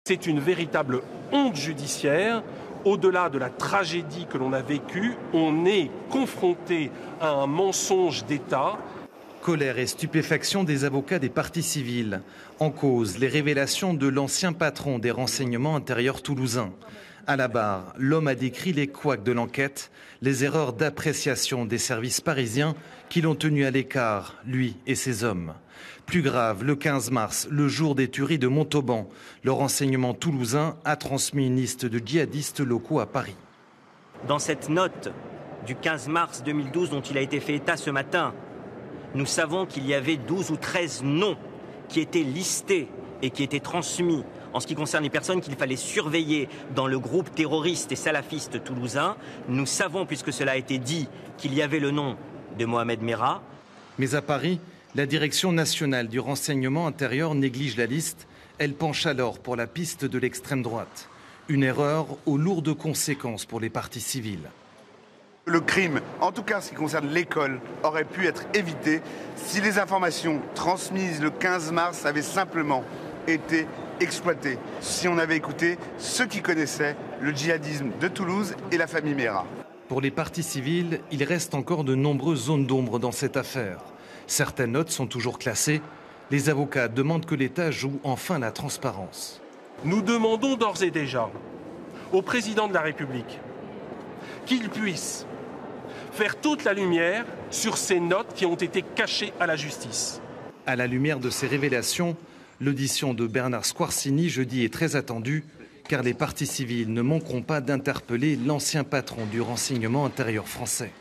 C'est une véritable honte judiciaire. Au-delà de la tragédie que l'on a vécue, on est confronté à un mensonge d'État. Colère et stupéfaction des avocats des parties civiles. En cause, les révélations de l'ancien patron des renseignements intérieurs toulousains. À la barre, l'homme a décrit les couacs de l'enquête, les erreurs d'appréciation des services parisiens qui l'ont tenu à l'écart, lui et ses hommes. Plus grave, le 15 mars, le jour des tueries de Montauban, le renseignement toulousain a transmis une liste de djihadistes locaux à Paris. Dans cette note du 15 mars 2012 dont il a été fait état ce matin, nous savons qu'il y avait 12 ou 13 noms qui étaient listés et qui étaient transmis en ce qui concerne les personnes qu'il fallait surveiller dans le groupe terroriste et salafiste toulousain. Nous savons, puisque cela a été dit, qu'il y avait le nom de Mohamed Merah. Mais à Paris, la Direction nationale du renseignement intérieur néglige la liste. Elle penche alors pour la piste de l'extrême droite. Une erreur aux lourdes conséquences pour les parties civiles. Le crime, en tout cas en ce qui concerne l'école, aurait pu être évité si les informations transmises le 15 mars avaient simplement été exploitées, si on avait écouté ceux qui connaissaient le djihadisme de Toulouse et la famille Merah. Pour les parties civiles, il reste encore de nombreuses zones d'ombre dans cette affaire. Certaines notes sont toujours classées. Les avocats demandent que l'État joue enfin la transparence. Nous demandons d'ores et déjà au président de la République qu'il puisse faire toute la lumière sur ces notes qui ont été cachées à la justice. À la lumière de ces révélations, l'audition de Bernard Squarcini jeudi est très attendue, car les parties civiles ne manqueront pas d'interpeller l'ancien patron du renseignement intérieur français.